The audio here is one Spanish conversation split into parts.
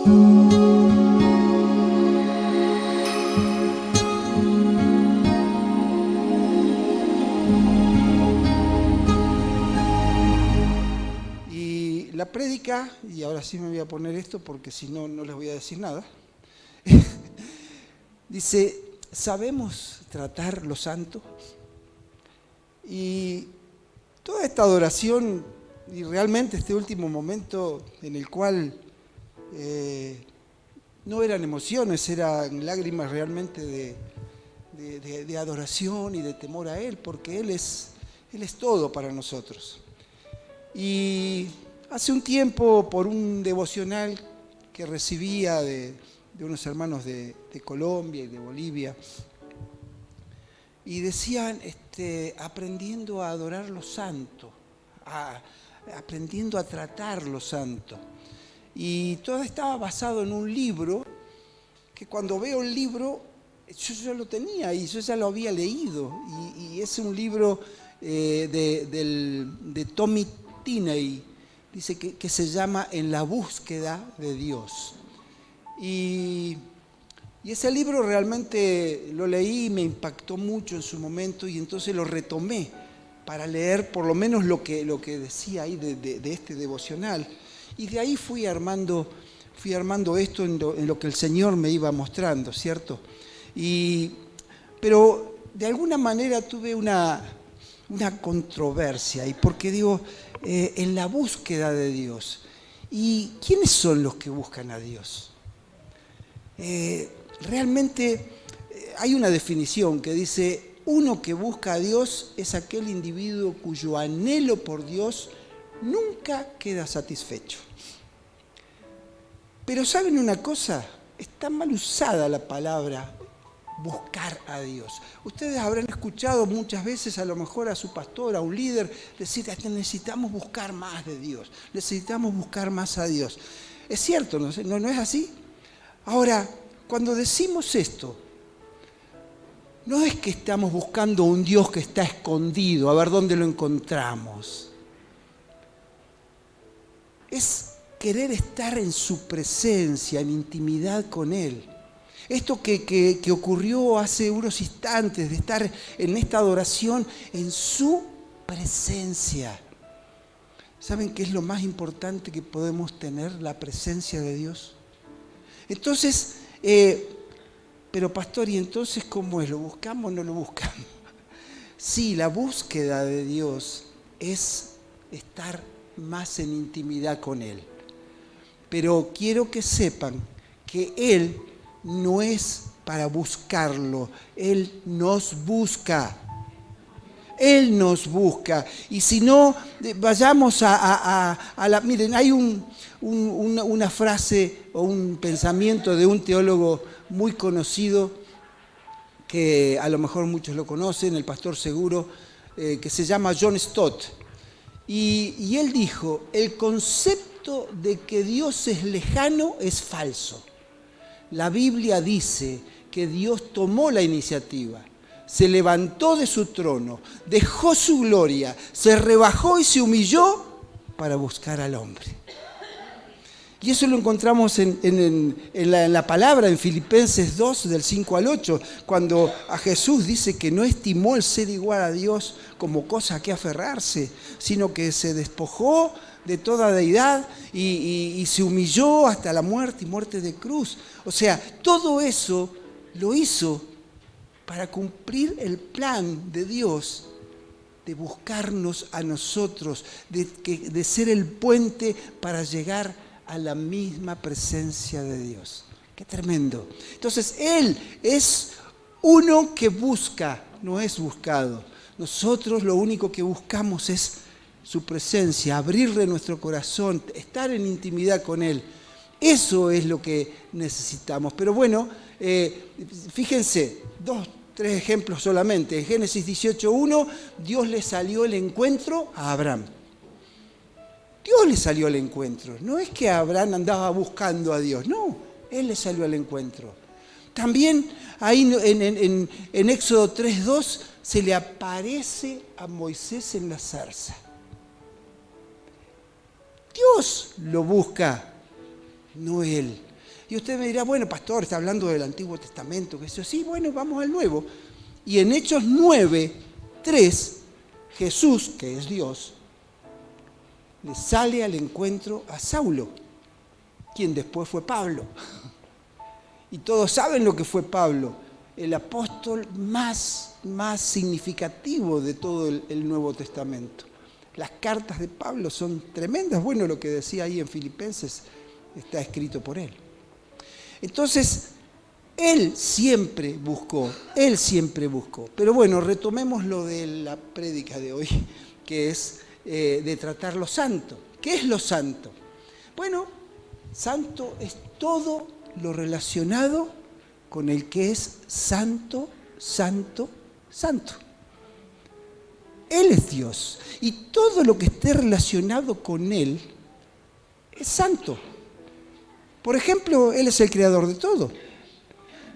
Y la prédica, y ahora sí me voy a poner esto porque si no, no les voy a decir nada, dice, ¿sabemos tratar lo santo? Y toda esta adoración, y realmente este último momento en el cual no eran emociones, eran lágrimas realmente de adoración y de temor a Él, porque Él es todo para nosotros. Y hace un tiempo, por un devocional que recibía de unos hermanos de Colombia y de Bolivia, y decían, aprendiendo a adorar lo santo, aprendiendo a tratar lo santo. Y todo estaba basado en un libro, que cuando veo el libro, yo ya lo tenía y yo ya lo había leído. Y es un libro de Tommy Tenney, dice que se llama En la búsqueda de Dios. Y ese libro realmente lo leí y me impactó mucho en su momento, y entonces lo retomé para leer por lo menos lo que decía ahí de este devocional. Y de ahí fui armando esto en lo que el Señor me iba mostrando, ¿cierto? Pero de alguna manera tuve una controversia, y porque digo, en la búsqueda de Dios. ¿Y quiénes son los que buscan a Dios? Realmente hay una definición que dice, uno que busca a Dios es aquel individuo cuyo anhelo por Dios nunca queda satisfecho. Pero ¿saben una cosa? Está mal usada la palabra buscar a Dios. Ustedes habrán escuchado muchas veces a lo mejor a su pastor, a un líder, decir que necesitamos buscar más de Dios, necesitamos buscar más a Dios. Es cierto, ¿no es así? Ahora, cuando decimos esto, no es que estamos buscando un Dios que está escondido, a ver dónde lo encontramos. Es querer estar en su presencia, en intimidad con Él. Esto que ocurrió hace unos instantes, de estar en esta adoración en su presencia. ¿Saben qué es lo más importante que podemos tener? La presencia de Dios. Entonces, pero pastor, ¿y entonces cómo es? ¿Lo buscamos o no lo buscamos? Sí, la búsqueda de Dios es estar más en intimidad con Él. Pero quiero que sepan que Él no es para buscarlo, Él nos busca. Él nos busca. Y si no, vayamos a la... Miren, hay una frase o un pensamiento de un teólogo muy conocido, que a lo mejor muchos lo conocen, el pastor seguro, que se llama John Stott. Y él dijo, el concepto de que Dios es lejano es falso. La Biblia dice que Dios tomó la iniciativa, se levantó de su trono, dejó su gloria, se rebajó y se humilló para buscar al hombre. Y eso lo encontramos en la palabra, en Filipenses 2, del 5 al 8, cuando a Jesús dice que no estimó el ser igual a Dios como cosa a que aferrarse, sino que se despojó de toda deidad y se humilló hasta la muerte y muerte de cruz. O sea, todo eso lo hizo para cumplir el plan de Dios de buscarnos a nosotros, de ser el puente para llegar a la misma presencia de Dios. ¡Qué tremendo! Entonces, Él es uno que busca, no es buscado. Nosotros lo único que buscamos es su presencia, abrirle nuestro corazón, estar en intimidad con Él. Eso es lo que necesitamos. Pero bueno, fíjense, 3 ejemplos solamente. En Génesis 18:1, Dios le salió al encuentro a Abraham. Dios le salió al encuentro. No es que Abraham andaba buscando a Dios, no, Él le salió al encuentro. También ahí en Éxodo 3:2 se le aparece a Moisés en la zarza. Dios lo busca, no Él. Y usted me dirá, bueno, pastor, está hablando del Antiguo Testamento, que eso sí, bueno, vamos al Nuevo. Y en Hechos 9:3, Jesús, que es Dios, le sale al encuentro a Saulo, quien después fue Pablo. Y todos saben lo que fue Pablo, el apóstol más significativo de todo el Nuevo Testamento. Las cartas de Pablo son tremendas. Bueno, lo que decía ahí en Filipenses está escrito por él. Entonces, él siempre buscó. Pero bueno, retomemos lo de la prédica de hoy, que es de tratar lo santo. ¿Qué es lo santo? Bueno, santo es todo lo relacionado con el que es santo, santo, santo. Él es Dios y todo lo que esté relacionado con Él es santo. Por ejemplo, Él es el creador de todo.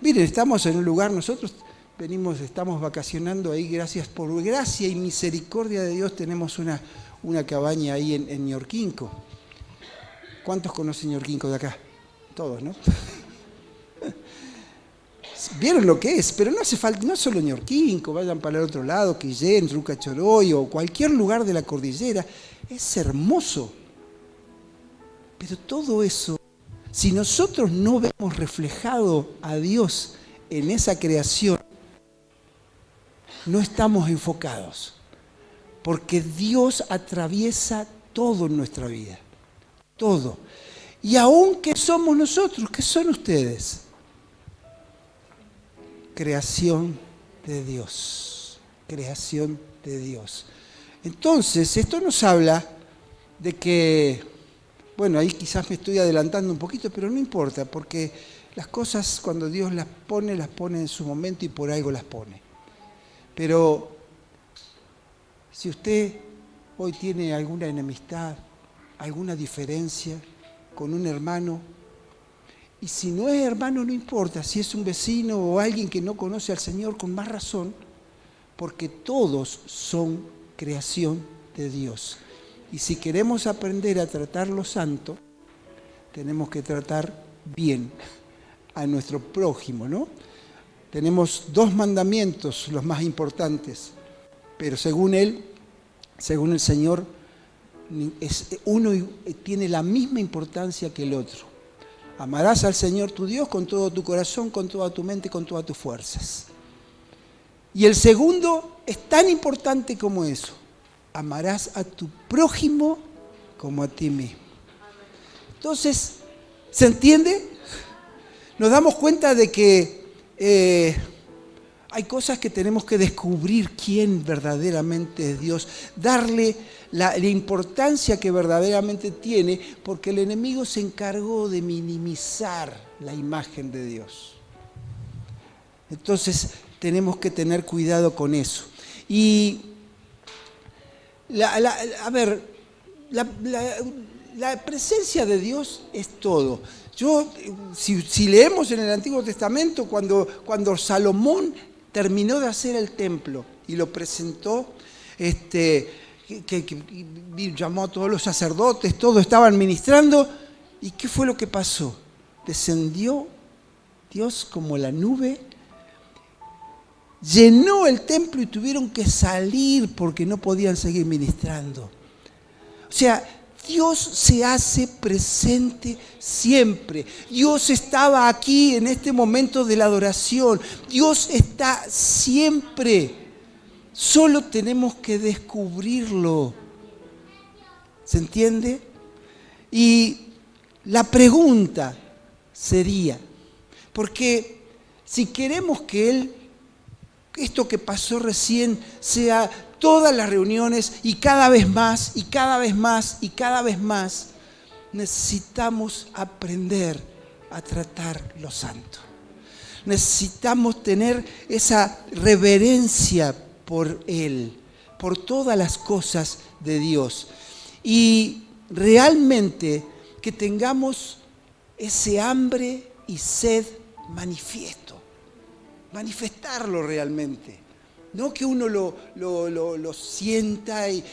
Miren, estamos en un lugar, nosotros estamos vacacionando ahí, por gracia y misericordia de Dios tenemos una cabaña ahí en Ñorquinco. ¿Cuántos conocen Ñorquinco de acá? Todos, ¿no? Vieron lo que es, pero no hace falta, no solo Ñorquinco, vayan para el otro lado, Quillén, Ruca Choroy o cualquier lugar de la cordillera, es hermoso. Pero todo eso, si nosotros no vemos reflejado a Dios en esa creación, no estamos enfocados, porque Dios atraviesa todo en nuestra vida, todo. Y aunque somos nosotros, ¿qué son ustedes? Creación de Dios, creación de Dios. Entonces, esto nos habla de que, bueno, ahí quizás me estoy adelantando un poquito, pero no importa, porque las cosas cuando Dios las pone en su momento y por algo las pone. Pero si usted hoy tiene alguna enemistad, alguna diferencia con un hermano, y si no es hermano, no importa, si es un vecino o alguien que no conoce al Señor, con más razón, porque todos son creación de Dios. Y si queremos aprender a tratar lo santo, tenemos que tratar bien a nuestro prójimo, ¿no? Tenemos 2 mandamientos, los más importantes, pero según el Señor, uno tiene la misma importancia que el otro. Amarás al Señor tu Dios con todo tu corazón, con toda tu mente, con todas tus fuerzas. Y el segundo es tan importante como eso. Amarás a tu prójimo como a ti mismo. Entonces, ¿se entiende? Nos damos cuenta de que hay cosas que tenemos que descubrir quién verdaderamente es Dios, darle la importancia que verdaderamente tiene, porque el enemigo se encargó de minimizar la imagen de Dios. Entonces tenemos que tener cuidado con eso. Y la presencia de Dios es todo. Si leemos en el Antiguo Testamento, cuando Salomón terminó de hacer el templo y lo presentó, que llamó a todos los sacerdotes, todos estaban ministrando, ¿y qué fue lo que pasó? Descendió Dios como la nube, llenó el templo y tuvieron que salir porque no podían seguir ministrando. O sea, Dios se hace presente siempre. Dios estaba aquí en este momento de la adoración. Dios está siempre. Solo tenemos que descubrirlo. ¿Se entiende? Y la pregunta sería, porque si queremos que esto que pasó recién sea todas las reuniones y cada vez más, y cada vez más, y cada vez más, necesitamos aprender a tratar lo santo. Necesitamos tener esa reverencia por Él, por todas las cosas de Dios. Y realmente que tengamos ese hambre y sed manifiesto. Manifestarlo realmente. No que uno lo sienta y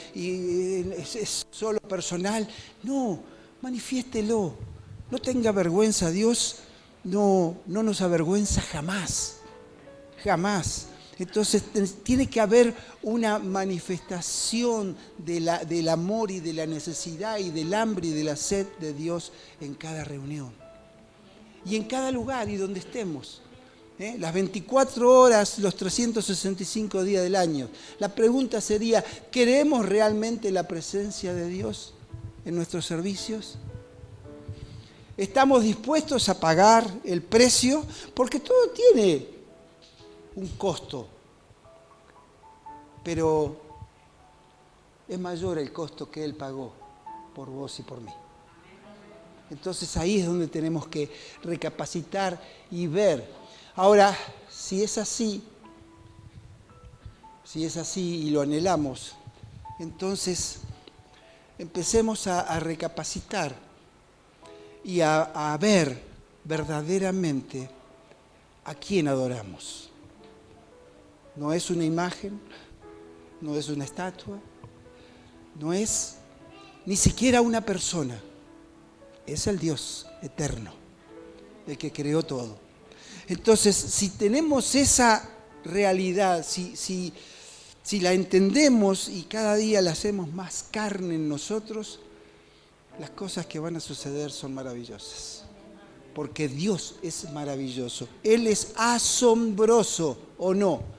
es solo personal. No, manifiéstelo. No tenga vergüenza. Dios no nos avergüenza jamás, jamás. Entonces tiene que haber una manifestación del amor y de la necesidad y del hambre y de la sed de Dios en cada reunión. Y en cada lugar y donde estemos. Las 24 horas, los 365 días del año. La pregunta sería, ¿queremos realmente la presencia de Dios en nuestros servicios? ¿Estamos dispuestos a pagar el precio? Porque todo tiene un costo, pero es mayor el costo que Él pagó por vos y por mí. Entonces ahí es donde tenemos que recapacitar y ver. Ahora, si es así y lo anhelamos, entonces empecemos a recapacitar y a ver verdaderamente a quién adoramos. No es una imagen, no es una estatua, no es ni siquiera una persona, es el Dios eterno, el que creó todo. Entonces, si tenemos esa realidad, si la entendemos y cada día la hacemos más carne en nosotros, las cosas que van a suceder son maravillosas. Porque Dios es maravilloso. Él es asombroso, ¿o no?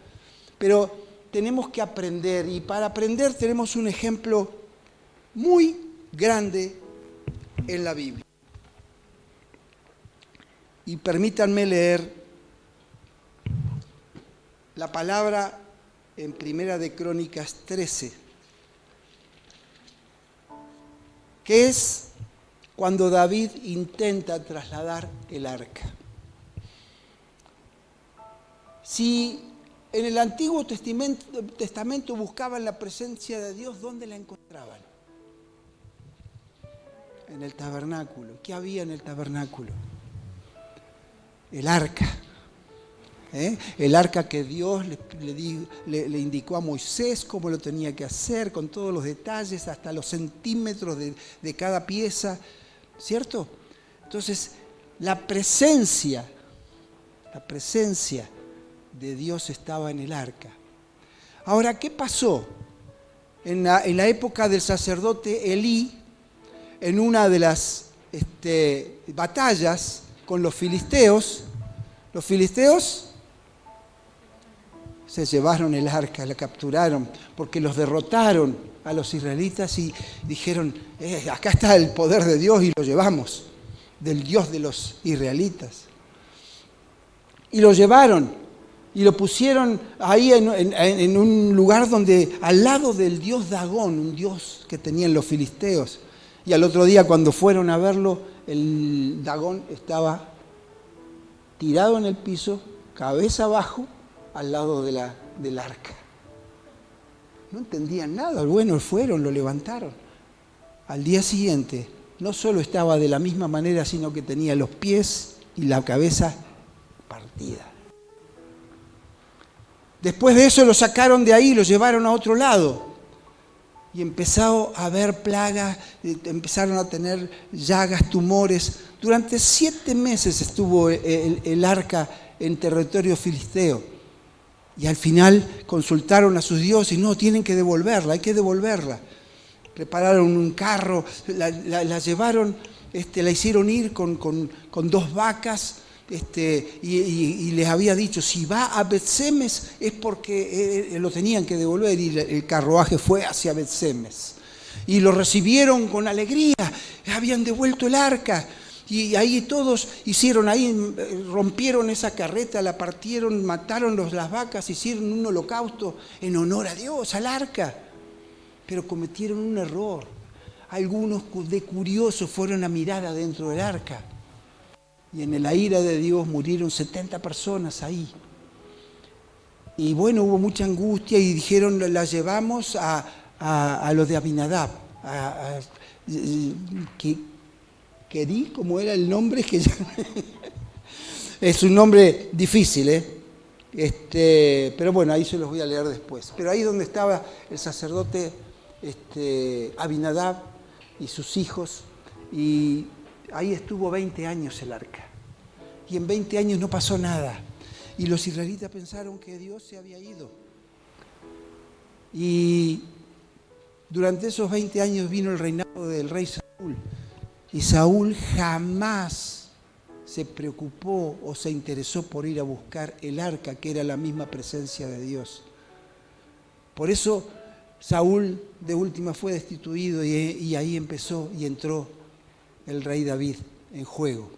Pero tenemos que aprender, y para aprender tenemos un ejemplo muy grande en la Biblia. Y permítanme leer la palabra en Primera de Crónicas 13, que es cuando David intenta trasladar el arca. Si en el Antiguo Testamento buscaban la presencia de Dios, ¿dónde la encontraban? En el tabernáculo. ¿Qué había en el tabernáculo? El arca. El arca que Dios le indicó a Moisés cómo lo tenía que hacer, con todos los detalles, hasta los centímetros de cada pieza, ¿cierto? Entonces, la presencia de Dios estaba en el arca. Ahora, ¿qué pasó? En la época del sacerdote Elí, en una de las batallas con los filisteos se llevaron el arca, la capturaron, porque los derrotaron a los israelitas y dijeron, acá está el poder de Dios y lo llevamos, del Dios de los israelitas. Y lo llevaron y lo pusieron ahí en un lugar donde, al lado del dios Dagón, un dios que tenían los filisteos. Y al otro día cuando fueron a verlo, el Dagón estaba tirado en el piso, cabeza abajo, al lado del arca. No entendían nada. Bueno, fueron, lo levantaron. Al día siguiente, no solo estaba de la misma manera, sino que tenía los pies y la cabeza partida. Después de eso lo sacaron de ahí, lo llevaron a otro lado. Y empezó a haber plagas, empezaron a tener llagas, tumores. Durante 7 meses estuvo el arca en territorio filisteo. Y al final consultaron a sus dioses, no, tienen que devolverla, hay que devolverla. Prepararon un carro, la llevaron, la hicieron ir con 2 vacas, y les había dicho, si va a Bet-Semes es porque lo tenían que devolver, y el carruaje fue hacia Bet-Semes. Y lo recibieron con alegría, habían devuelto el arca. Y ahí todos rompieron esa carreta, la partieron, mataron las vacas, hicieron un holocausto en honor a Dios, al arca. Pero cometieron un error. Algunos de curiosos fueron a mirar adentro del arca. Y en la ira de Dios murieron 70 personas ahí. Y bueno, hubo mucha angustia y dijeron, la llevamos a los de Abinadab. Querí, como era el nombre, que ya es un nombre difícil, pero bueno, ahí se los voy a leer después. Pero ahí donde estaba el sacerdote Abinadab y sus hijos, y ahí estuvo 20 años el arca. y en 20 años no pasó nada. Y los israelitas pensaron que Dios se había ido. Y durante esos 20 años vino el reinado del rey Saúl. Y Saúl jamás se preocupó o se interesó por ir a buscar el arca, que era la misma presencia de Dios. Por eso Saúl de última fue destituido y ahí empezó y entró el rey David en juego.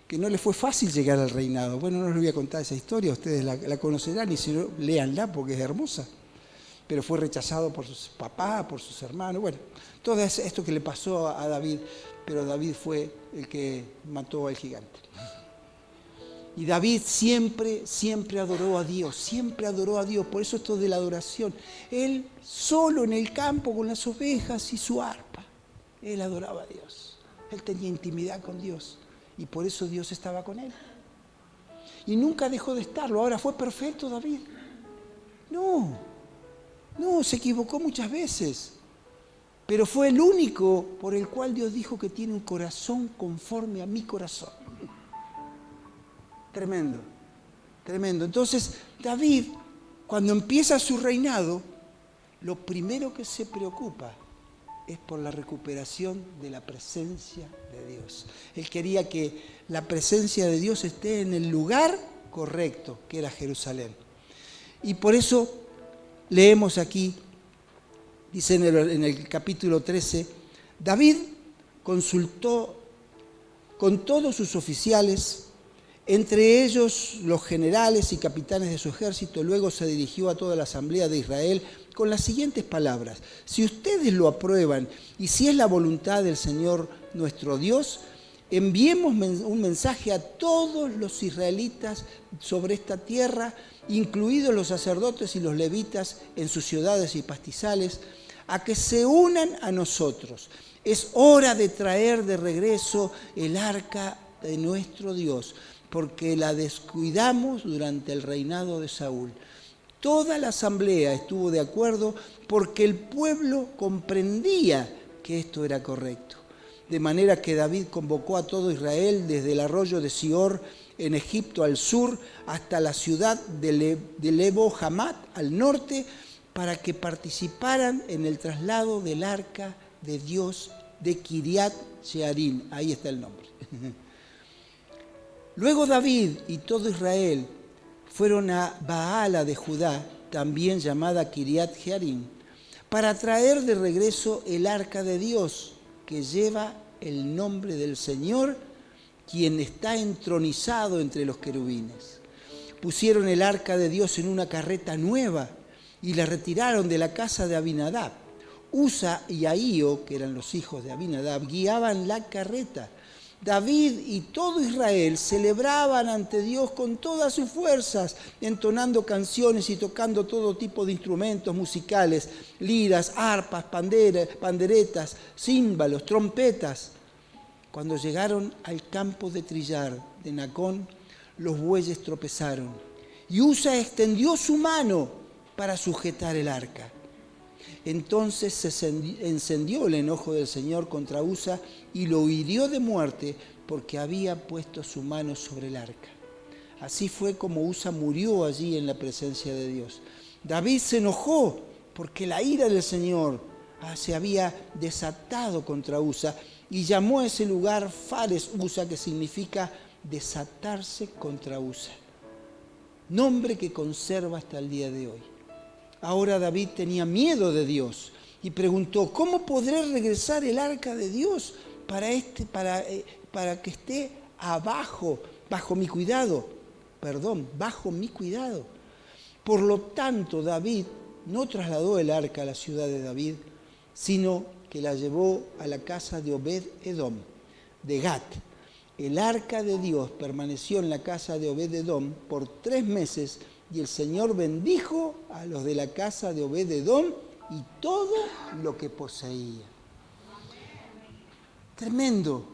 Que no le fue fácil llegar al reinado. Bueno, no les voy a contar esa historia, ustedes la conocerán y si no, léanla porque es hermosa. Pero fue rechazado por su papá, por sus hermanos. Bueno, todo esto que le pasó a David, pero David fue el que mató al gigante. Y David siempre adoró a Dios, siempre adoró a Dios. Por eso esto de la adoración. Él solo en el campo con las ovejas y su arpa, él adoraba a Dios. Él tenía intimidad con Dios y por eso Dios estaba con él. Y nunca dejó de estarlo. Ahora, ¿fue perfecto David? No, se equivocó muchas veces. Pero fue el único por el cual Dios dijo que tiene un corazón conforme a mi corazón. Tremendo, tremendo. Entonces, David, cuando empieza su reinado, lo primero que se preocupa es por la recuperación de la presencia de Dios. Él quería que la presencia de Dios esté en el lugar correcto, que era Jerusalén. Y por eso leemos aquí, dice en el capítulo 13, David consultó con todos sus oficiales, entre ellos los generales y capitanes de su ejército. Luego se dirigió a toda la asamblea de Israel con las siguientes palabras: si ustedes lo aprueban y si es la voluntad del Señor nuestro Dios, enviemos un mensaje a todos los israelitas sobre esta tierra, incluidos los sacerdotes y los levitas en sus ciudades y pastizales, a que se unan a nosotros. Es hora de traer de regreso el arca de nuestro Dios, porque la descuidamos durante el reinado de Saúl. Toda la asamblea estuvo de acuerdo porque el pueblo comprendía que esto era correcto. De manera que David convocó a todo Israel desde el arroyo de Sior en Egipto al sur hasta la ciudad de Lebo Hamat al norte, para que participaran en el traslado del arca de Dios de Kiriat Jearim. Ahí está el nombre. Luego David y todo Israel fueron a Baala de Judá, también llamada Kiriat Jearim, para traer de regreso el arca de Dios, que lleva el nombre del Señor, quien está entronizado entre los querubines. Pusieron el arca de Dios en una carreta nueva y la retiraron de la casa de Abinadab. Usa y Ahío, que eran los hijos de Abinadab, guiaban la carreta. David y todo Israel celebraban ante Dios con todas sus fuerzas, entonando canciones y tocando todo tipo de instrumentos musicales, liras, arpas, panderetas, címbalos, trompetas. Cuando llegaron al campo de trillar de Nacón, los bueyes tropezaron y Usa extendió su mano para sujetar el arca. Entonces se encendió el enojo del Señor contra Usa y lo hirió de muerte porque había puesto su mano sobre el arca. Así fue como Usa murió allí en la presencia de Dios. David se enojó porque la ira del Señor se había desatado contra Usa y llamó a ese lugar Fares Usa, que significa desatarse contra Usa. Nombre que conserva hasta el día de hoy. Ahora David tenía miedo de Dios y preguntó: ¿cómo podré regresar el arca de Dios para que esté bajo mi cuidado? Por lo tanto, David no trasladó el arca a la ciudad de David, sino que la llevó a la casa de Obed-Edom, de Gat. El arca de Dios permaneció en la casa de Obed-Edom por 3 meses, y el Señor bendijo a los de la casa de Obed-Edom y todo lo que poseía. Tremendo.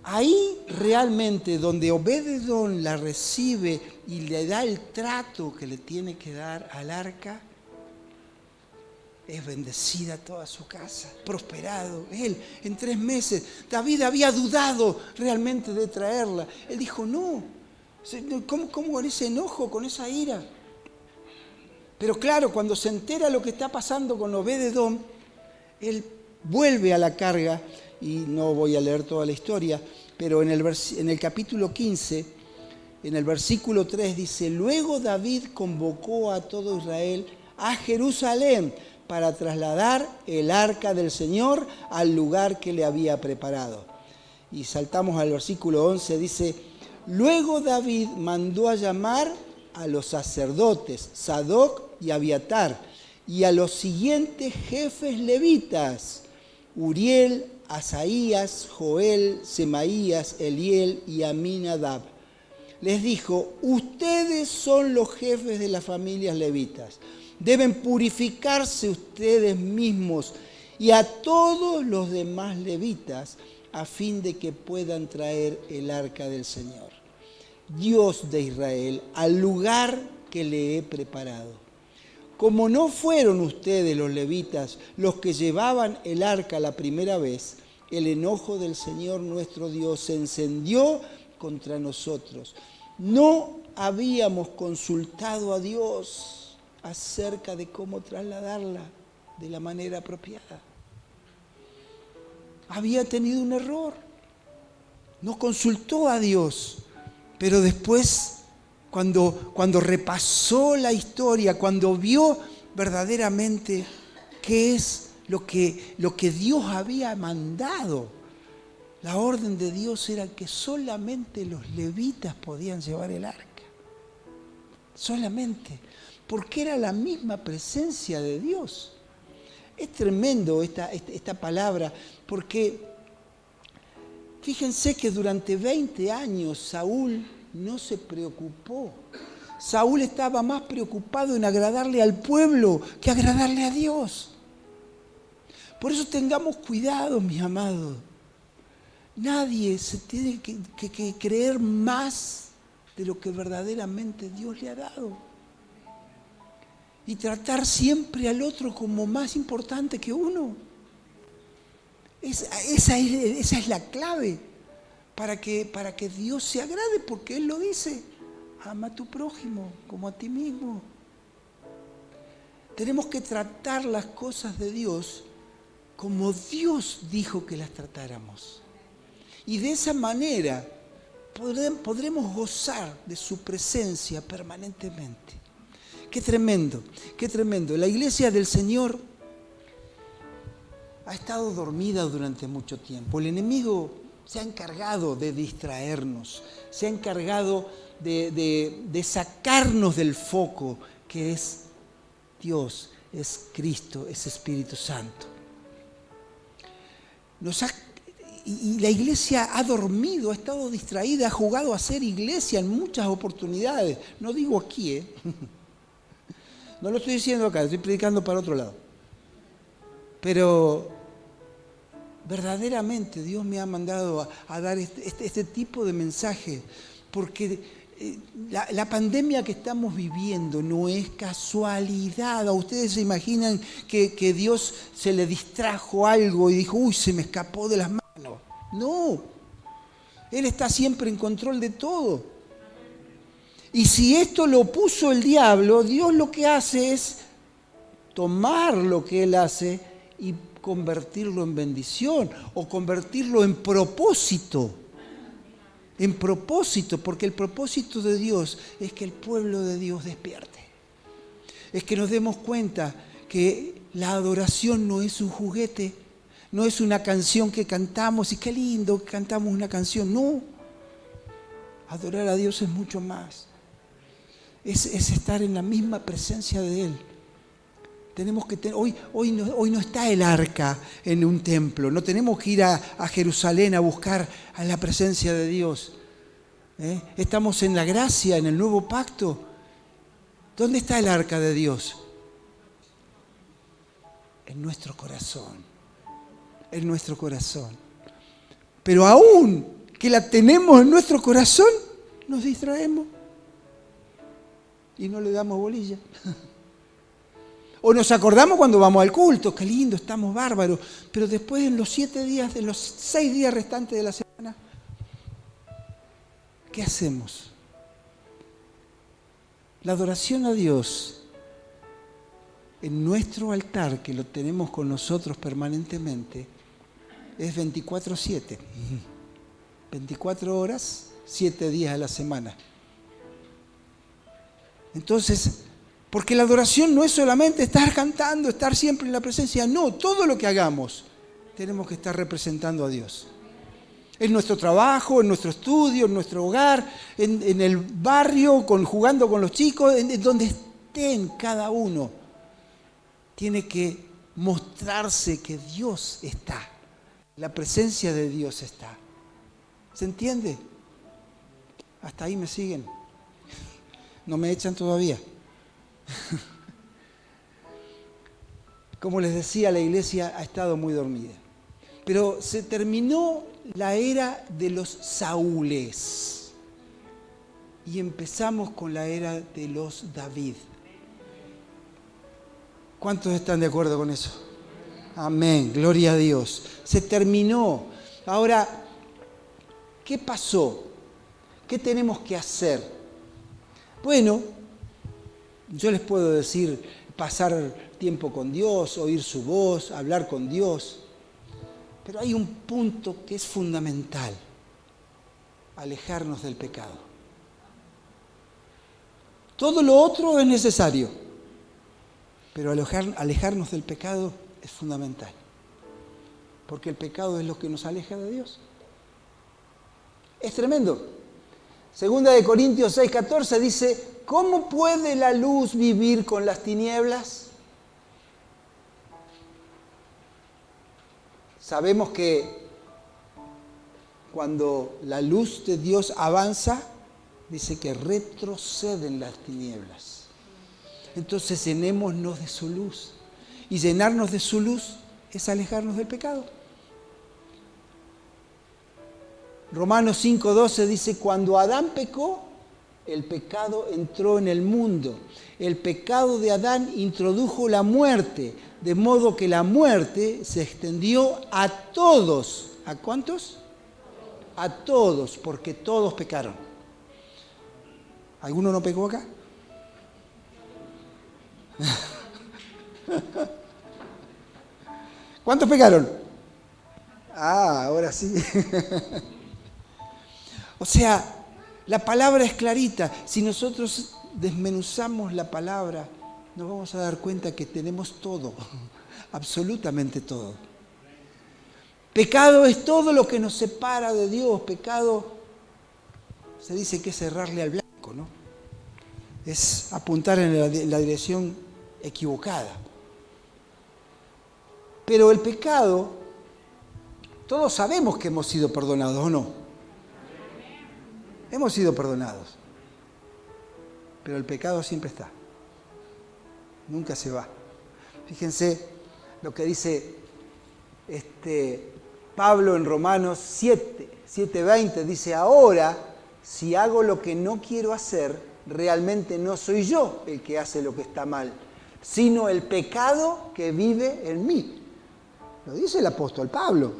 Ahí realmente donde Obed-Edom la recibe y le da el trato que le tiene que dar al arca, es bendecida toda su casa, prosperado. Él, en 3 meses, David había dudado realmente de traerla. Él dijo: no, ¿Cómo con ese enojo, con esa ira? Pero claro, cuando se entera lo que está pasando con Obed-edom, él vuelve a la carga, y no voy a leer toda la historia, pero en el capítulo 15, en el versículo 3 dice: luego David convocó a todo Israel a Jerusalén para trasladar el arca del Señor al lugar que le había preparado. Y saltamos al versículo 11, dice: luego David mandó a llamar a los sacerdotes Sadoc y Abiatar y a los siguientes jefes levitas: Uriel, Asaías, Joel, Semaías, Eliel y Aminadab. Les dijo: ustedes son los jefes de las familias levitas. Deben purificarse ustedes mismos y a todos los demás levitas a fin de que puedan traer el arca del Señor, Dios de Israel, al lugar que le he preparado. Como no fueron ustedes los levitas los que llevaban el arca la primera vez, el enojo del Señor nuestro Dios se encendió contra nosotros. No habíamos consultado a Dios acerca de cómo trasladarla de la manera apropiada. Había tenido un error. No consultó a Dios. Pero después, cuando repasó la historia, cuando vio verdaderamente qué es lo que Dios había mandado, la orden de Dios era que solamente los levitas podían llevar el arca. Solamente. Porque era la misma presencia de Dios. Es tremendo esta palabra, porque fíjense que durante 20 años Saúl no se preocupó. Saúl estaba más preocupado en agradarle al pueblo que agradarle a Dios. Por eso tengamos cuidado, mis amados. Nadie se tiene que creer más de lo que verdaderamente Dios le ha dado. Y tratar siempre al otro como más importante que uno. Esa es la clave para que Dios se agrade, porque Él lo dice: ama a tu prójimo como a ti mismo. Tenemos que tratar las cosas de Dios como Dios dijo que las tratáramos. Y de esa manera podremos gozar de su presencia permanentemente. Qué tremendo, qué tremendo. La iglesia del Señor ha estado dormida durante mucho tiempo. El enemigo se ha encargado de distraernos, se ha encargado de sacarnos del foco que es Dios, es Cristo, es Espíritu Santo. Y la iglesia ha dormido, ha estado distraída, ha jugado a ser iglesia en muchas oportunidades. No digo aquí, No lo estoy diciendo acá, estoy predicando para otro lado. Pero verdaderamente Dios me ha mandado a dar este tipo de mensaje, porque la pandemia que estamos viviendo no es casualidad. ¿A ustedes se imaginan que Dios se le distrajo algo y dijo: uy, se me escapó de las manos? No, Él está siempre en control de todo. Y si esto lo puso el diablo, Dios lo que hace es tomar lo que Él hace y convertirlo en bendición o convertirlo en propósito. En propósito, porque el propósito de Dios es que el pueblo de Dios despierte. Es que nos demos cuenta que la adoración no es un juguete, no es una canción que cantamos y qué lindo que cantamos una canción. No, adorar a Dios es mucho más. Es estar en la misma presencia de Él. Tenemos que hoy no está el arca en un templo. No tenemos que ir a Jerusalén a buscar a la presencia de Dios. Estamos en la gracia, en el nuevo pacto. ¿Dónde está el arca de Dios? En nuestro corazón. En nuestro corazón. Pero aún que la tenemos en nuestro corazón, nos distraemos. Y no le damos bolilla. O nos acordamos cuando vamos al culto, qué lindo, estamos bárbaros. Pero después en los 7 días, de los 6 días restantes de la semana, ¿qué hacemos? La adoración a Dios en nuestro altar, que lo tenemos con nosotros permanentemente, es 24/7. 24 horas, 7 días a la semana. Entonces, porque la adoración no es solamente estar cantando, estar siempre en la presencia. No, todo lo que hagamos tenemos que estar representando a Dios. En nuestro trabajo, en nuestro estudio, en nuestro hogar, en el barrio, jugando con los chicos, en donde estén cada uno. Tiene que mostrarse que Dios está. La presencia de Dios está. ¿Se entiende? ¿Hasta ahí me siguen? ¿No me echan todavía? Como les decía, la iglesia ha estado muy dormida. Pero se terminó la era de los Saúles. Y empezamos con la era de los David. ¿Cuántos están de acuerdo con eso? Amén, gloria a Dios. Se terminó. Ahora, ¿qué pasó? ¿Qué tenemos que hacer? Bueno, yo les puedo decir, pasar tiempo con Dios, oír su voz, hablar con Dios. Pero hay un punto que es fundamental: alejarnos del pecado. Todo lo otro es necesario, pero alejarnos del pecado es fundamental. Porque el pecado es lo que nos aleja de Dios. Es tremendo. Segunda de Corintios 6:14 dice: ¿cómo puede la luz vivir con las tinieblas? Sabemos que cuando la luz de Dios avanza, dice que retroceden las tinieblas. Entonces llenémonos de su luz. Y llenarnos de su luz es alejarnos del pecado. Romanos 5:12 dice: cuando Adán pecó, el pecado entró en el mundo. El pecado de Adán introdujo la muerte, de modo que la muerte se extendió a todos. ¿A cuántos? A todos, porque todos pecaron. ¿Alguno no pecó acá? ¿Cuántos pecaron? Ah, ahora sí. O sea, la palabra es clarita. Si nosotros desmenuzamos la palabra, nos vamos a dar cuenta que tenemos todo, absolutamente todo. Pecado es todo lo que nos separa de Dios. Pecado, se dice que es errarle al blanco, ¿no? Es apuntar en la dirección equivocada. Pero el pecado, todos sabemos que hemos sido perdonados, ¿o no? Hemos sido perdonados. Pero el pecado siempre está. Nunca se va. Fíjense lo que dice Pablo en Romanos 7:20. Dice: ahora, si hago lo que no quiero hacer, realmente no soy yo el que hace lo que está mal, sino el pecado que vive en mí. Lo dice el apóstol Pablo.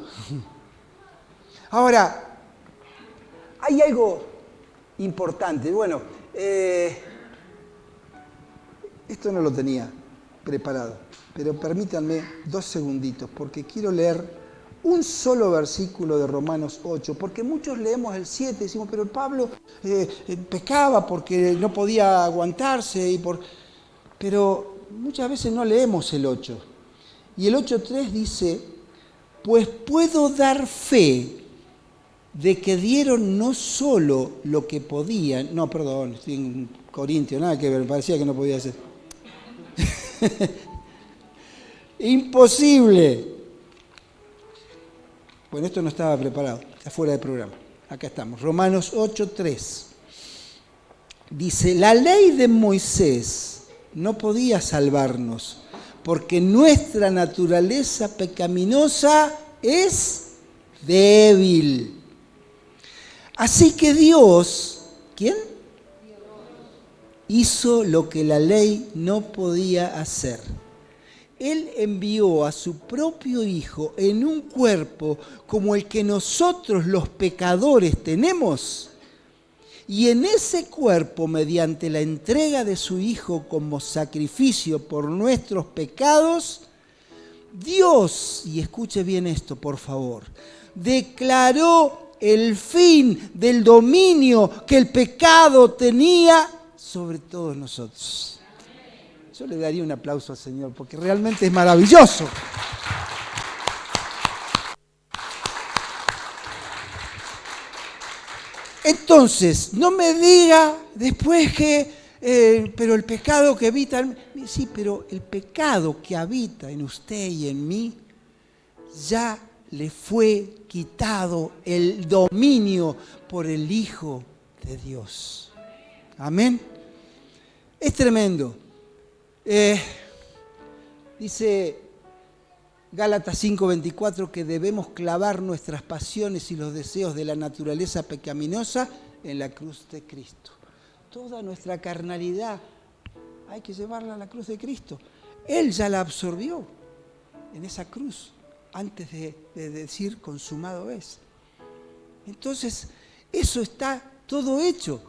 Ahora, hay algo importante. Bueno, esto no lo tenía preparado, pero permítanme 2 segunditos, porque quiero leer un solo versículo de Romanos 8, porque muchos leemos el 7 y decimos: pero Pablo pecaba porque no podía aguantarse, pero muchas veces no leemos el 8. Y el 8:3 dice: pues puedo dar fe de que dieron no solo lo que podían. No, perdón, estoy en Corintios, nada que ver, parecía que no podía hacer. Imposible. Bueno, esto no estaba preparado, está fuera del programa. Acá estamos, Romanos 8:3. Dice: la ley de Moisés no podía salvarnos, porque nuestra naturaleza pecaminosa es débil. Así que Dios, ¿quién? Hizo lo que la ley no podía hacer. Él envió a su propio Hijo en un cuerpo como el que nosotros los pecadores tenemos, Y en ese cuerpo, mediante la entrega de su Hijo como sacrificio por nuestros pecados, Dios, y escuche bien esto por favor, declaró el fin del dominio que el pecado tenía sobre todos nosotros. Yo le daría un aplauso al Señor porque realmente es maravilloso. Entonces, no me diga después que, pero el pecado que habita en mí, sí, pero el pecado que habita en usted y en mí, ya le fue quitado el dominio por el Hijo de Dios. Amén. Es tremendo. Dice Gálatas 5:24 que debemos clavar nuestras pasiones y los deseos de la naturaleza pecaminosa en la cruz de Cristo. Toda nuestra carnalidad hay que llevarla a la cruz de Cristo. Él ya la absorbió en esa cruz antes de decir consumado es. Entonces, eso está todo hecho.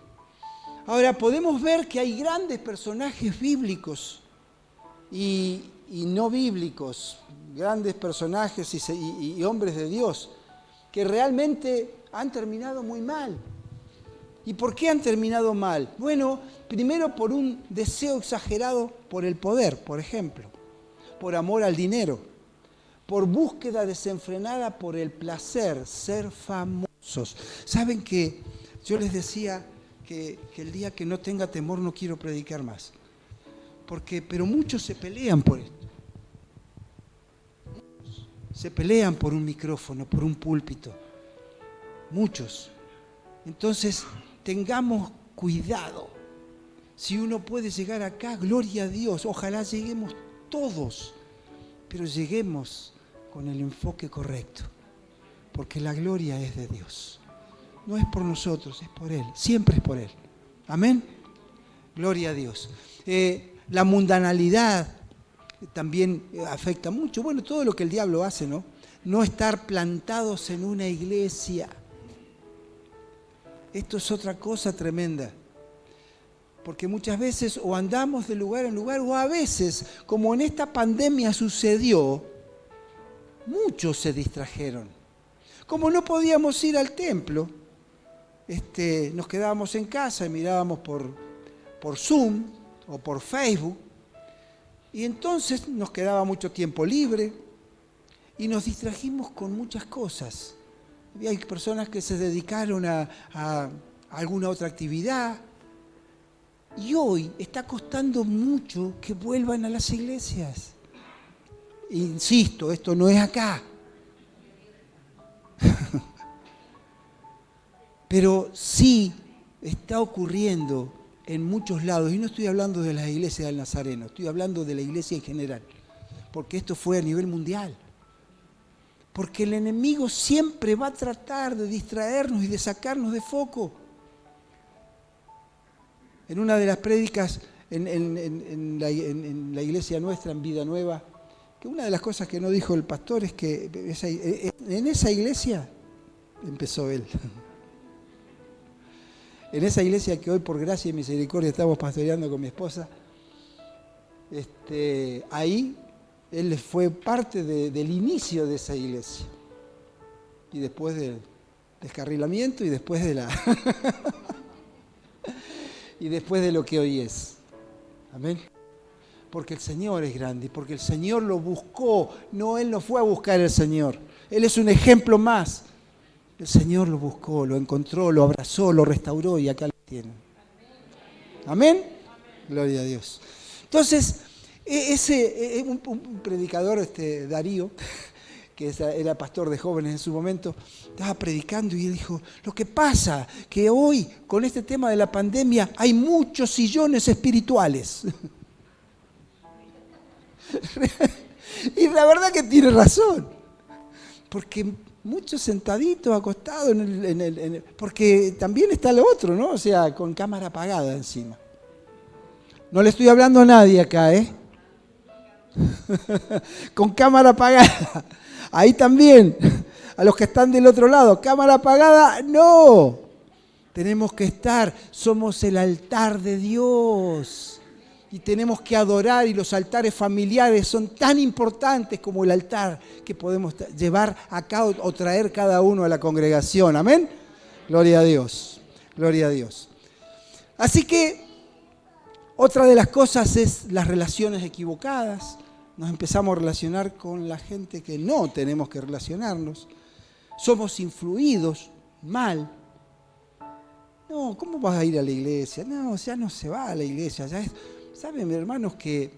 Ahora, podemos ver que hay grandes personajes bíblicos y no bíblicos, grandes personajes y hombres de Dios, que realmente han terminado muy mal. ¿Y por qué han terminado mal? Bueno, primero por un deseo exagerado por el poder, por ejemplo, por amor al dinero, por búsqueda desenfrenada por el placer, ser famosos. ¿Saben que yo les decía que el día que no tenga temor no quiero predicar más? Pero muchos se pelean por esto. Se pelean por un micrófono, por un púlpito. Muchos. Entonces, tengamos cuidado. Si uno puede llegar acá, gloria a Dios. Ojalá lleguemos todos, pero lleguemos con el enfoque correcto. Porque la gloria es de Dios. No es por nosotros, es por Él. Siempre es por Él. Amén. Gloria a Dios. La mundanalidad también afecta mucho. Bueno, todo lo que el diablo hace, ¿no? No estar plantados en una iglesia. Esto es otra cosa tremenda. Porque muchas veces o andamos de lugar en lugar o a veces, como en esta pandemia sucedió, muchos se distrajeron. Como no podíamos ir al templo, nos quedábamos en casa y mirábamos por Zoom o por Facebook, y entonces nos quedaba mucho tiempo libre y nos distrajimos con muchas cosas. Y hay personas que se dedicaron a alguna otra actividad y hoy está costando mucho que vuelvan a las iglesias. Insisto, esto no es acá. Pero sí está ocurriendo en muchos lados, y no estoy hablando de las iglesias del Nazareno, estoy hablando de la iglesia en general, porque esto fue a nivel mundial. Porque el enemigo siempre va a tratar de distraernos y de sacarnos de foco. En una de las prédicas en la iglesia nuestra, en Vida Nueva, que una de las cosas que no dijo el pastor es que en esa iglesia empezó él. En esa iglesia que hoy por gracia y misericordia estamos pastoreando con mi esposa, ahí él fue parte del inicio de esa iglesia. Y después del descarrilamiento y después de y después de lo que hoy es. Amén. Porque el Señor es grande y porque el Señor lo buscó. No, Él no fue a buscar al Señor. Él es un ejemplo más. El Señor lo buscó, lo encontró, lo abrazó, lo restauró y acá lo tienen. Amén. Gloria a Dios. Entonces, un predicador, Darío, que era pastor de jóvenes en su momento, estaba predicando y él dijo, lo que pasa que hoy, con este tema de la pandemia, hay muchos sillones espirituales. Y la verdad que tiene razón, porque muchos sentaditos, acostados, porque también está lo otro, ¿no? O sea, con cámara apagada encima. No le estoy hablando a nadie acá, ¿eh? Con cámara apagada. Ahí también, a los que están del otro lado, cámara apagada, no. Tenemos que estar, somos el altar de Dios. Y tenemos que adorar, y los altares familiares son tan importantes como el altar que podemos llevar a cabo o traer cada uno a la congregación. Amén. Gloria a Dios. Gloria a Dios. Así que otra de las cosas es las relaciones equivocadas. Nos empezamos a relacionar con la gente que no tenemos que relacionarnos. Somos influidos mal. No, ¿cómo vas a ir a la iglesia? No, ya no se va a la iglesia. Saben, hermanos, que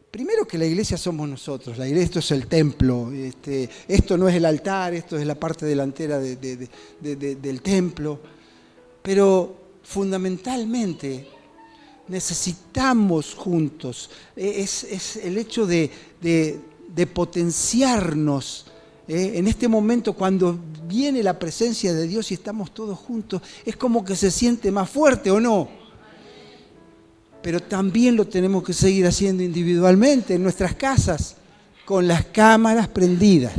primero que la iglesia somos nosotros. La iglesia, esto es el templo. Esto no es el altar, esto es la parte delantera del templo. Pero fundamentalmente necesitamos juntos. Es el hecho de potenciarnos. En este momento, cuando viene la presencia de Dios y estamos todos juntos, es como que se siente más fuerte, ¿o no? Pero también lo tenemos que seguir haciendo individualmente en nuestras casas, con las cámaras prendidas.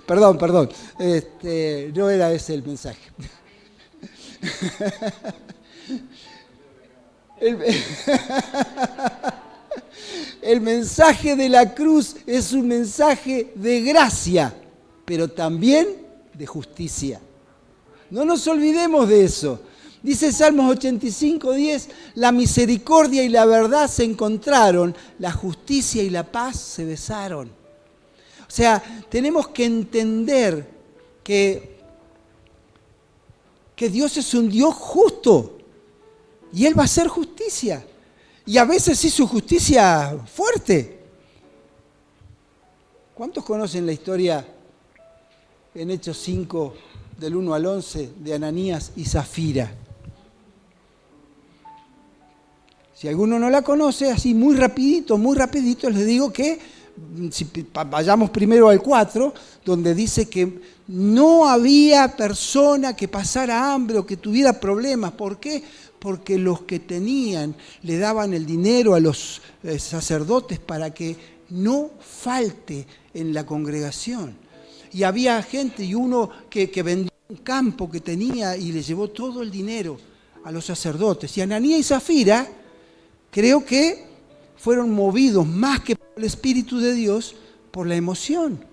Perdón. No era ese el mensaje. El mensaje de la cruz es un mensaje de gracia, pero también de justicia. No nos olvidemos de eso. Dice Salmos 85:10, la misericordia y la verdad se encontraron, la justicia y la paz se besaron. O sea, tenemos que entender que Dios es un Dios justo y Él va a hacer justicia. Y a veces hizo justicia fuerte. ¿Cuántos conocen la historia en Hechos 5, del 1 al 11, de Ananías y Zafira? Si alguno no la conoce, así muy rapidito, les digo que si vayamos primero al 4, donde dice que no había persona que pasara hambre o que tuviera problemas. ¿Por qué? Porque los que tenían le daban el dinero a los sacerdotes para que no falte en la congregación. Y había gente, y uno que vendió un campo que tenía y le llevó todo el dinero a los sacerdotes. Y Ananías y Zafira, creo que fueron movidos más que por el Espíritu de Dios, por la emoción.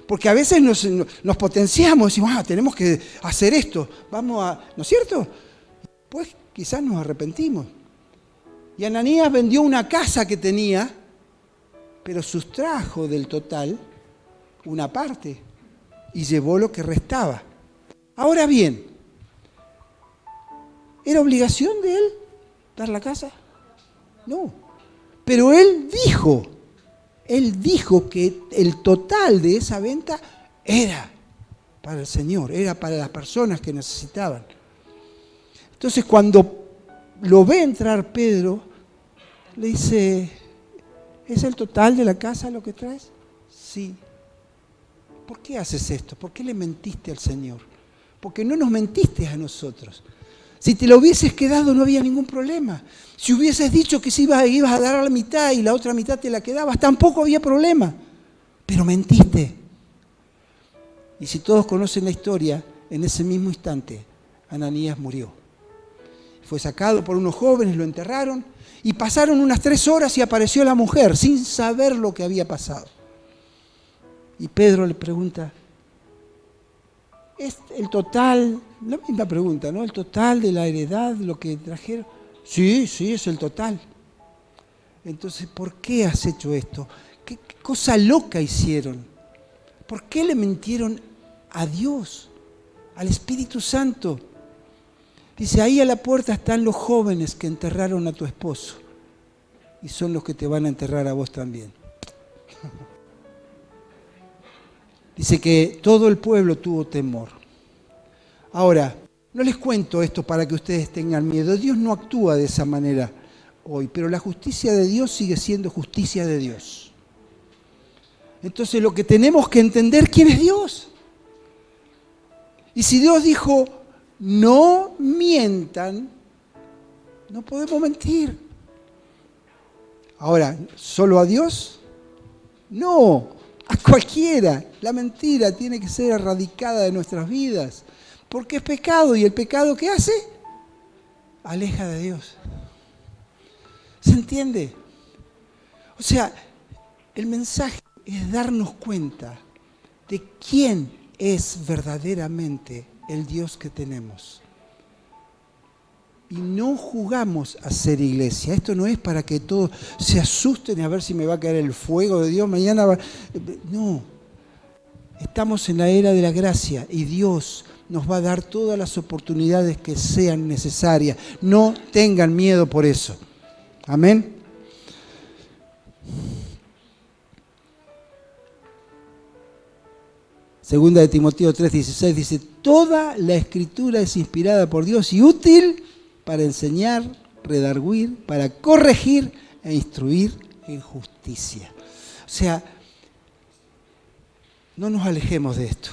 Porque a veces nos potenciamos, decimos, tenemos que hacer esto, vamos a, ¿no es cierto? Pues quizás nos arrepentimos. Y Ananías vendió una casa que tenía, pero sustrajo del total una parte y llevó lo que restaba. Ahora bien, ¿era obligación de él dar la casa? No. Pero él dijo que el total de esa venta era para el Señor, era para las personas que necesitaban. Entonces, cuando lo ve entrar Pedro, le dice, ¿es el total de la casa lo que traes? Sí. ¿Por qué haces esto? ¿Por qué le mentiste al Señor? Porque no nos mentiste a nosotros. Si te lo hubieses quedado no había ningún problema. Si hubieses dicho que ibas a dar a la mitad y la otra mitad te la quedabas, tampoco había problema. Pero mentiste. Y si todos conocen la historia, en ese mismo instante, Ananías murió. Fue sacado por unos jóvenes, lo enterraron y pasaron unas 3 horas y apareció la mujer sin saber lo que había pasado. Y Pedro le pregunta, ¿es el total, la misma pregunta, ¿no? ¿El total de la heredad, lo que trajeron? Sí, es el total. Entonces, ¿por qué has hecho esto? ¿Qué cosa loca hicieron? ¿Por qué le mintieron a Dios, al Espíritu Santo? Dice, ahí a la puerta están los jóvenes que enterraron a tu esposo y son los que te van a enterrar a vos también. Dice que todo el pueblo tuvo temor. Ahora, no les cuento esto para que ustedes tengan miedo. Dios no actúa de esa manera hoy, pero la justicia de Dios sigue siendo justicia de Dios. Entonces lo que tenemos que entender, ¿quién es Dios? Y si Dios dijo, no mientan, no podemos mentir. Ahora, ¿solo a Dios? No, A cualquiera. La mentira tiene que ser erradicada de nuestras vidas. Porque es pecado. ¿Y el pecado qué hace? Aleja de Dios. ¿Se entiende? O sea, el mensaje es darnos cuenta de quién es verdaderamente el Dios que tenemos. Y no jugamos a ser iglesia. Esto no es para que todos se asusten a ver si me va a caer el fuego de Dios mañana. No. Estamos en la era de la gracia y Dios nos va a dar todas las oportunidades que sean necesarias. No tengan miedo por eso. Amén. Segunda de Timoteo 3:16 dice, toda la escritura es inspirada por Dios y útil para enseñar, redarguir, para corregir e instruir en justicia. O sea, no nos alejemos de esto.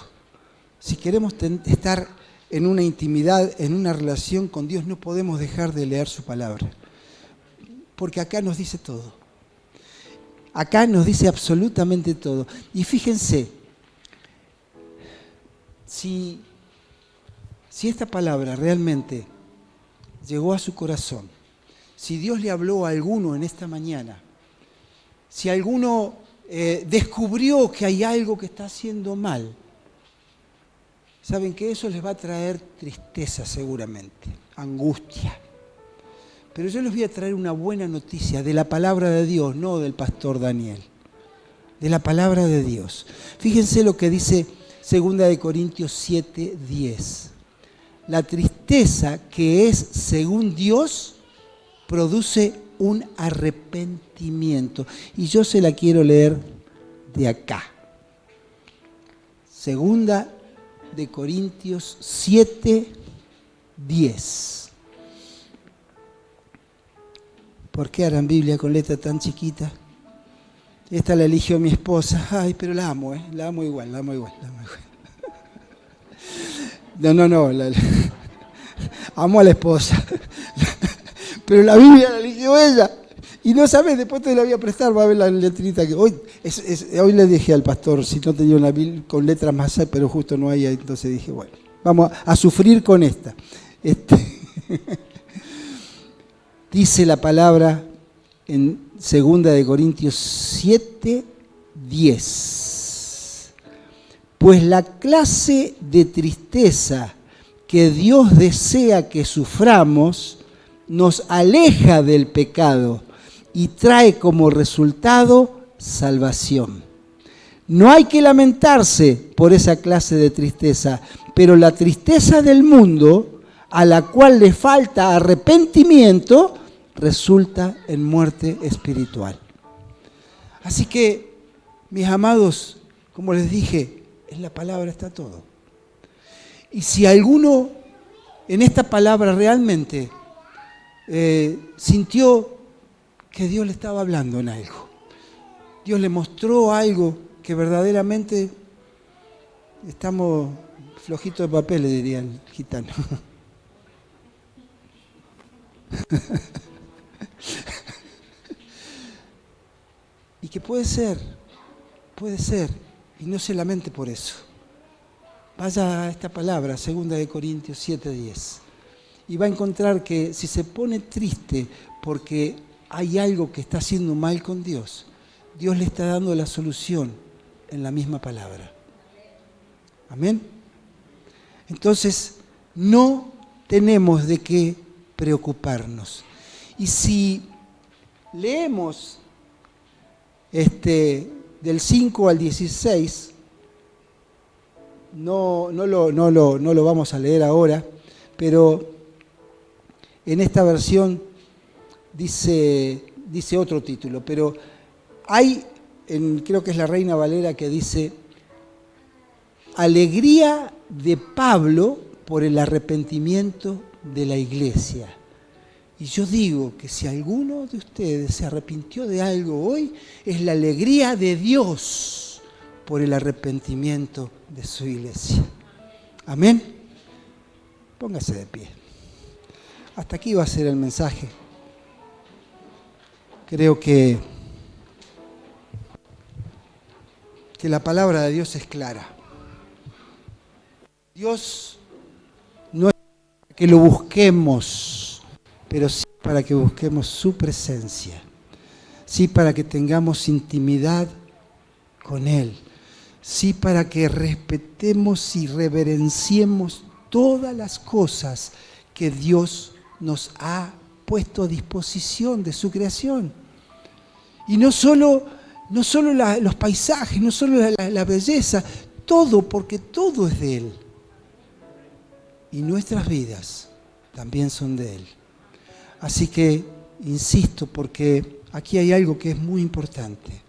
Si queremos estar en una intimidad, en una relación con Dios, no podemos dejar de leer su palabra. Porque acá nos dice todo. Acá nos dice absolutamente todo. Y fíjense, si esta palabra realmente llegó a su corazón, si Dios le habló a alguno en esta mañana, si alguno descubrió que hay algo que está haciendo mal, saben que eso les va a traer tristeza seguramente, angustia. Pero yo les voy a traer una buena noticia de la palabra de Dios, no del pastor Daniel, de la palabra de Dios. Fíjense lo que dice 2 de Corintios 7:10. La tristeza que es según Dios produce un arrepentimiento. Y yo se la quiero leer de acá. 2 de Corintios 7:10. ¿Por qué harán Biblia con letra tan chiquita? Esta la eligió mi esposa. Ay, pero la amo, ¿eh? La amo igual. No. Amo a la esposa. Pero la Biblia la eligió ella. Y no sabes, después te la voy a prestar, va a ver la letrita que hoy le dije al pastor si no tenía una Biblia con letras más, pero justo no hay, entonces dije, bueno, vamos a sufrir con esta. Dice la palabra en 2 de Corintios 7:10. Pues la clase de tristeza que Dios desea que suframos nos aleja del pecado y trae como resultado salvación. No hay que lamentarse por esa clase de tristeza, pero la tristeza del mundo, a la cual le falta arrepentimiento, resulta en muerte espiritual. Así que, mis amados, como les dije, en la palabra está todo. Y si alguno en esta palabra realmente sintió que Dios le estaba hablando en algo, Dios le mostró algo que verdaderamente estamos flojitos de papel, le diría el gitano. Y que puede ser, y no se lamente por eso. Vaya a esta palabra, 2 de Corintios 7:10, y va a encontrar que si se pone triste porque hay algo que está haciendo mal con Dios, Dios le está dando la solución en la misma palabra. Amén. Entonces, no tenemos de qué preocuparnos. Y si leemos del 5 al 16, no lo vamos a leer ahora, pero en esta versión dice otro título, pero hay, creo que es la Reina Valera, que dice: alegría de Pablo por el arrepentimiento de la iglesia. Y yo digo que si alguno de ustedes se arrepintió de algo hoy, es la alegría de Dios por el arrepentimiento de su iglesia. Amén. Póngase de pie. Hasta aquí va a ser el mensaje. Creo que que la palabra de Dios es clara. Dios no es para que lo busquemos, pero sí para que busquemos su presencia. Sí para que tengamos intimidad con Él. Sí para que respetemos y reverenciemos todas las cosas que Dios nos ha puesto a disposición de su creación. Y no solo los paisajes, no solo la belleza, todo, porque todo es de Él. Y nuestras vidas también son de Él. Así que, insisto, porque aquí hay algo que es muy importante.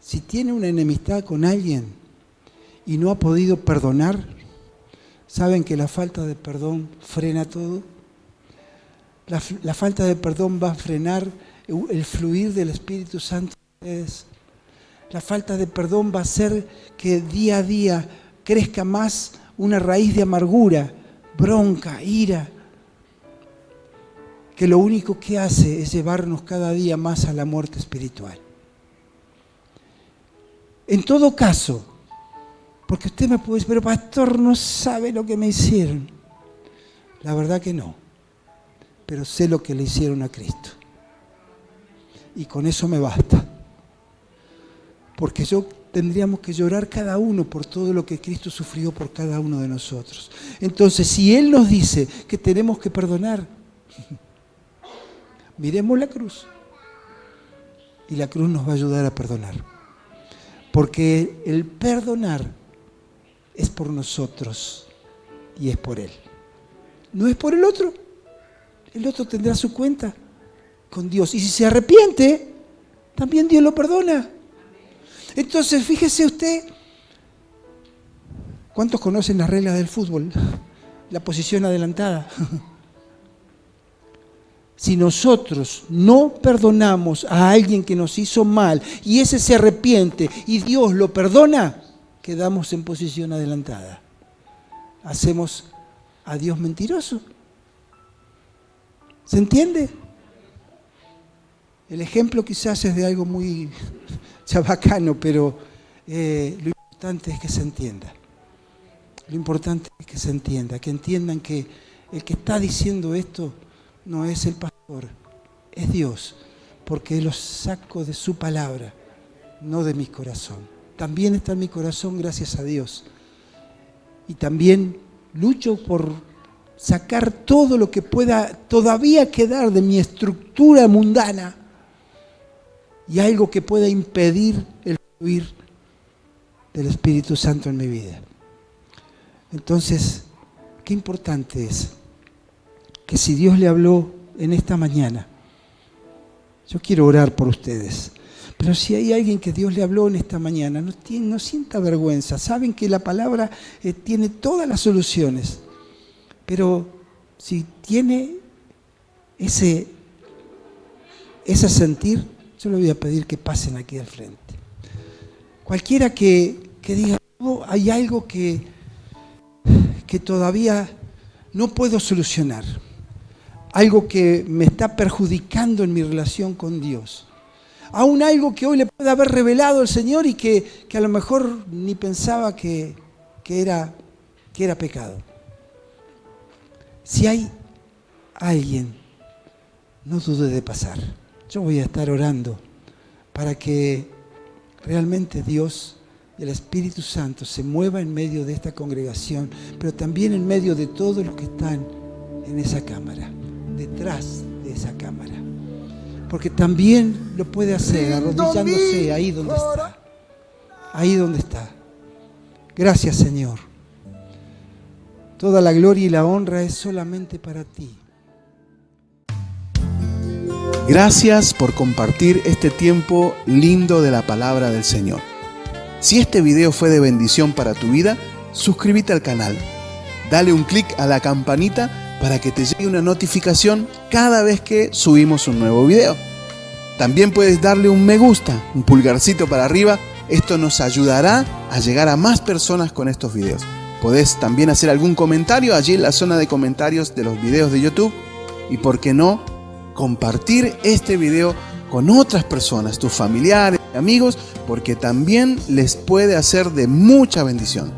Si tiene una enemistad con alguien y no ha podido perdonar, ¿saben que la falta de perdón frena todo? La falta de perdón va a frenar el fluir del Espíritu Santo en ustedes. La falta de perdón va a hacer que día a día crezca más una raíz de amargura, bronca, ira, que lo único que hace es llevarnos cada día más a la muerte espiritual. En todo caso, porque usted me puede decir, pero pastor, no sabe lo que me hicieron. La verdad que no, pero sé lo que le hicieron a Cristo. Y con eso me basta. Porque tendríamos que llorar cada uno por todo lo que Cristo sufrió por cada uno de nosotros. Entonces, si Él nos dice que tenemos que perdonar, miremos la cruz. Y la cruz nos va a ayudar a perdonar. Porque el perdonar es por nosotros y es por Él. No es por el otro. El otro tendrá su cuenta con Dios. Y si se arrepiente, también Dios lo perdona. Entonces, fíjese usted, ¿cuántos conocen las reglas del fútbol? La posición adelantada. Si nosotros no perdonamos a alguien que nos hizo mal y ese se arrepiente y Dios lo perdona, quedamos en posición adelantada. Hacemos a Dios mentiroso. ¿Se entiende? El ejemplo quizás es de algo muy chabacano, pero lo importante es que se entienda. Lo importante es que se entienda, que entiendan que el que está diciendo esto no es el pastor, es Dios, porque lo saco de su palabra, no de mi corazón. También está en mi corazón, gracias a Dios. Y también lucho por sacar todo lo que pueda todavía quedar de mi estructura mundana y algo que pueda impedir el fluir del Espíritu Santo en mi vida. Entonces, qué importante es que si Dios le habló en esta mañana, yo quiero orar por ustedes, pero si hay alguien que Dios le habló en esta mañana, no sienta vergüenza. Saben que la palabra tiene todas las soluciones, pero si tiene ese sentir, yo le voy a pedir que pasen aquí al frente. Cualquiera que diga, oh, hay algo que todavía no puedo solucionar, algo que me está perjudicando en mi relación con Dios, aún algo que hoy le puede haber revelado el Señor y que a lo mejor ni pensaba que era pecado. Si hay alguien, no dude de pasar. Yo voy a estar orando para que realmente Dios y el Espíritu Santo se mueva en medio de esta congregación, pero también en medio de todos los que están en esa cámara, detrás de esa cámara. Porque también lo puede hacer arrodillándose ahí donde está. Ahí donde está. Gracias, Señor. Toda la gloria y la honra es solamente para ti. Gracias por compartir este tiempo lindo de la palabra del Señor. Si este video fue de bendición para tu vida, suscríbete al canal. Dale un clic a la campanita para que te llegue una notificación cada vez que subimos un nuevo video. También puedes darle un me gusta, un pulgarcito para arriba. Esto nos ayudará a llegar a más personas con estos videos. Podés también hacer algún comentario allí en la zona de comentarios de los videos de YouTube. Y por qué no, compartir este video con otras personas, tus familiares, amigos, porque también les puede hacer de mucha bendición.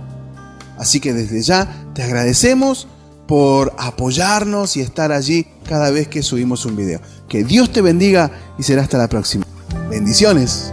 Así que desde ya te agradecemos por apoyarnos y estar allí cada vez que subimos un video. Que Dios te bendiga y será hasta la próxima. Bendiciones.